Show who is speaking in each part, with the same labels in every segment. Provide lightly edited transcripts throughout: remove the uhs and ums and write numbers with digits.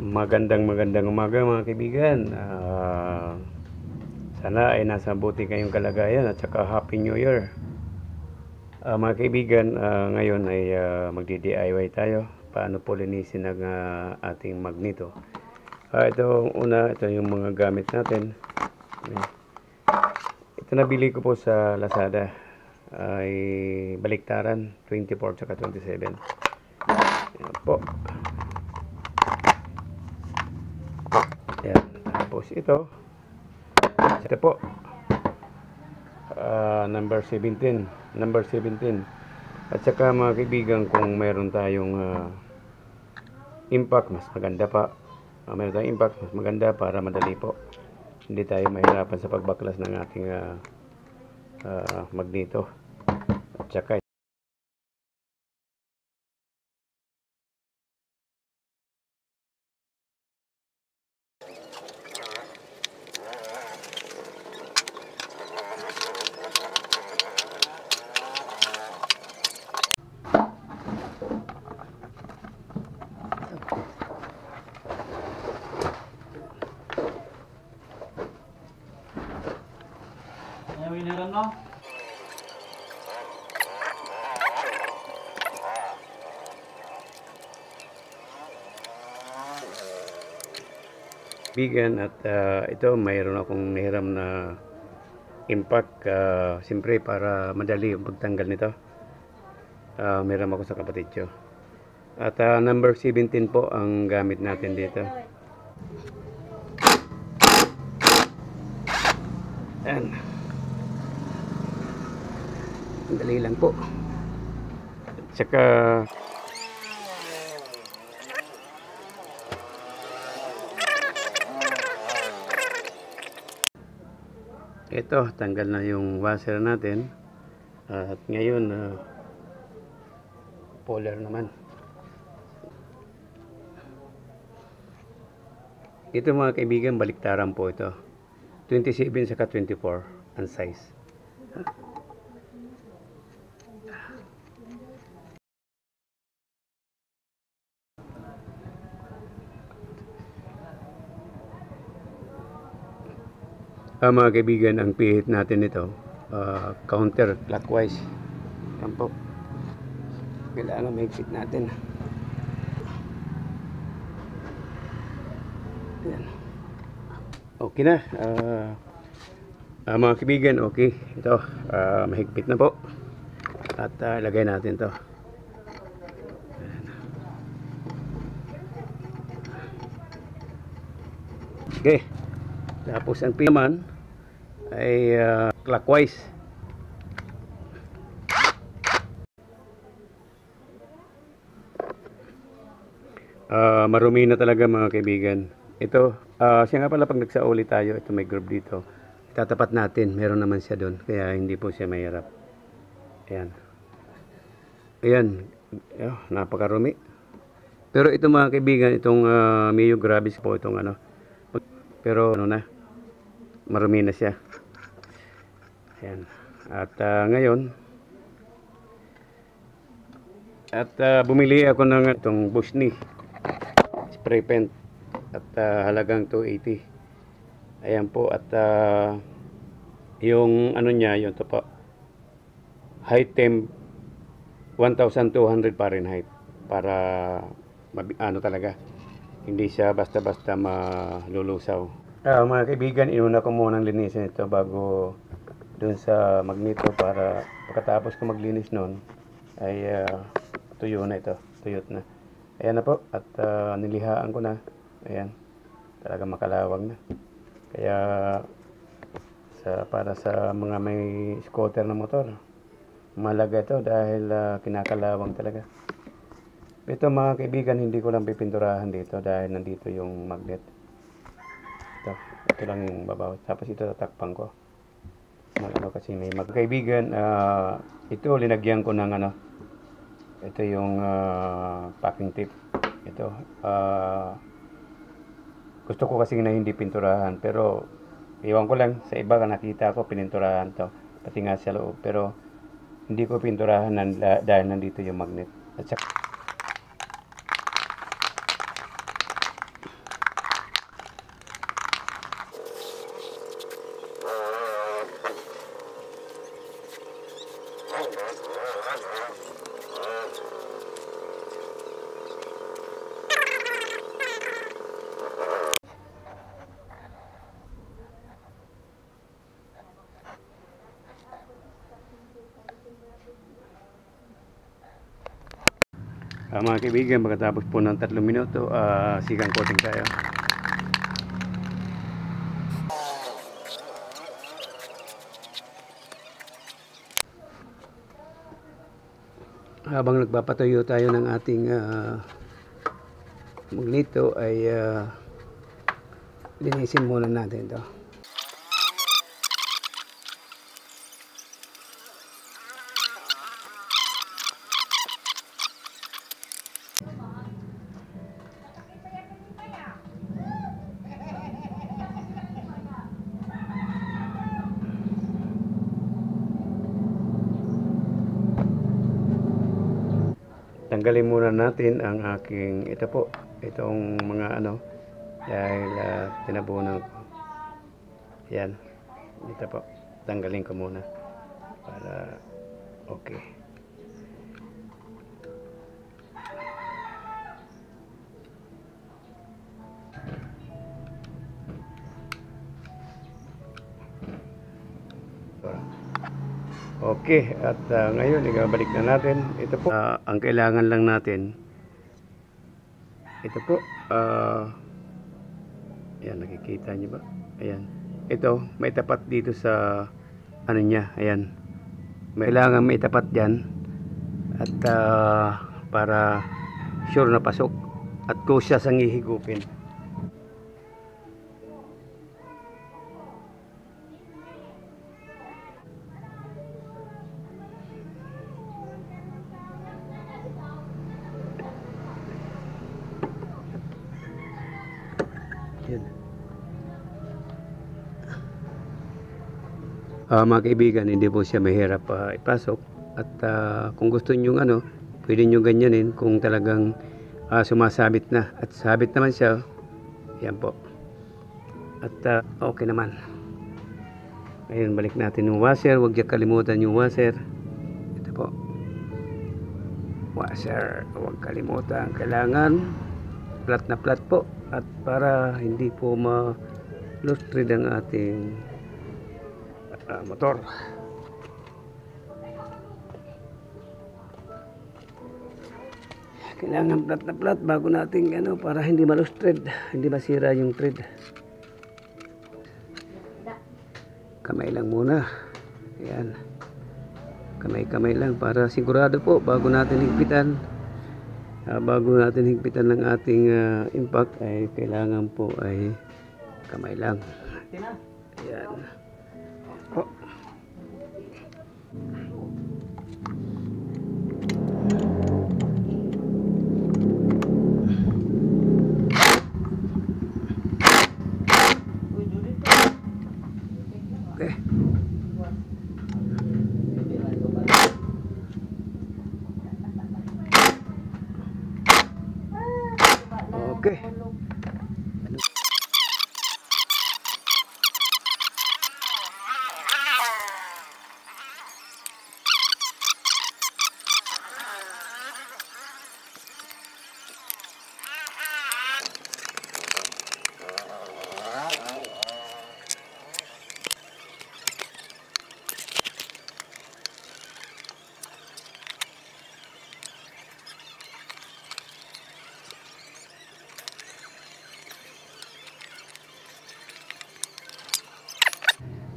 Speaker 1: Magandang umaga mga kaibigan. Sana ay nasa buti kayong kalagayan at saka Happy New Year. Mga kaibigan, ngayon ay magdi-DIY tayo. Paano po linisin ang ating magneto. Ito yung mga gamit natin. Ito nabili ko po sa Lazada. Ay baliktaran 24 at 27. Ayan po. Ayan. Tapos ito po number 17 at saka mga kaibigan, kung meron tayong impact, mas maganda pa. Meron tayong impact, mas maganda para madali po, hindi tayo mahirapan sa pagbaklas ng ating magneto. At saka bigan at ito mayroon akong nahiram na impact, siyempre para madali yung pagtanggal nito. Meron ako sa kapatid ko at number 17 po ang gamit natin dito. Ayan, dali lang po. At saka ito, tanggal na yung washer natin. At ngayon polar naman. Ito mga kaibigan, baliktaran po ito. 27 saka 24 ang size. Mga kaibigan, ang pihit natin ito counter clockwise. Yan po. Kailangan mahigpit natin. Yan. Okay na. Mga kaibigan, okay. Ito, mahigpit na po. At lagay natin to. Okay. Tapos ang pinaman ay clockwise. Marumi na talaga mga kaibigan. Ito, siya nga pala pag nagsauli tayo, ito may groove dito. Tatapat natin, meron naman siya doon, kaya hindi po siya mahirap. Ayan. Ayan, napakarumi. Pero ito mga kaibigan, itong Mio Gravis po itong pero marumi na siya. Ayan. At ngayon bumili ako ng itong Bushney spray paint at halagang 280. Ayan po. At yung niya, yung to po, high temp 1200 Fahrenheit para talaga hindi siya basta-basta malulusaw. Mga kaibigan, inuna ko munang linisin ito bago dun sa magneto para pagkatapos ko maglinis nun ay tuyo na ito. Tuyot na. Ayan na po. At nilihaan ko na. Ayan. Talaga makalawag na. Kaya para sa mga may scooter na motor, malaga ito dahil kinakalawang talaga. Ito mga kaibigan, hindi ko lang pipinturahan dito dahil nandito yung magnet. Ito lang yung babaw. Tapos ito tatakpan ko. Kasi may kaibigan, ito linagyan ko ng ito yung packing tape. Ito. Gusto ko kasi na hindi pinturahan, pero iwan ko lang sa iba, nakita ko pininturahan to. Pati nga sa loob, pero hindi ko pinturahan dahil nandito yung magnet. At saka Mga kaibigan, pagkatapos po ng 3 minuto, sigang coating tayo. Habang nagpapatuyo tayo ng ating magnito ay linisin muna natin ito. Tanggalin muna natin ang aking itong mga dahil tinabunan ko. Yan, ito po, tanggalin ko muna para okay. Okay, at ngayon ibabalik na natin. Ito po, ang kailangan lang natin, ito po, ayan, nakikita nyo ba? Ayan, ito, may tapat dito sa niya, ayan, kailangan may tapat dyan at para sure na pasok at kusya sang ihigupin. Mga kaibigan, hindi po siya mahirap ipasok at kung gusto nyo pwede nyo ganyanin kung talagang sumasabit na at sabit naman siya, yan po at okay naman. Ngayon balik natin yung washer, huwag niya kalimutan yung washer. Ito po, washer, huwag kalimutan, kailangan flat na flat po at para hindi po ma-loose thread ang ating motor. Kailangan flat na flat bago nating para hindi ma-loose thread, hindi masira yung thread. Kamay lang muna. Ayan, kamay lang para sigurado po bago natin higpitan. Bago natin higpitan ng ating impact ay kailangan po ay kamay lang. Ayan po. Okay.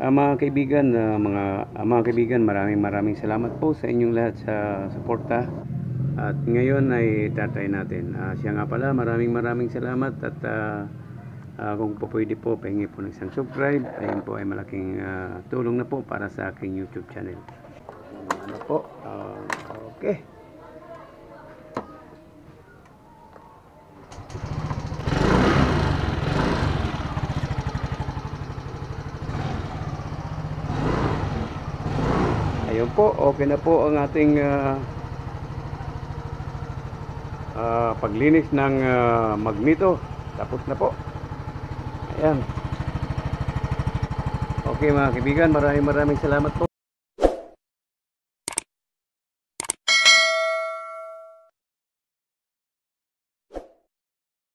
Speaker 1: Mga kaibigan, maraming salamat po sa inyong lahat sa suporta. At ngayon ay tatry natin. Siya nga pala, maraming salamat at kung po pwede po, pahingi po ng isang subscribe. Ayun po ay malaking tulong na po para sa aking YouTube channel. Okay. Ayun po, okay na po ang ating paglinis ng magneto. Tapos na po. Ayan. Okay mga kaibigan, maraming salamat po.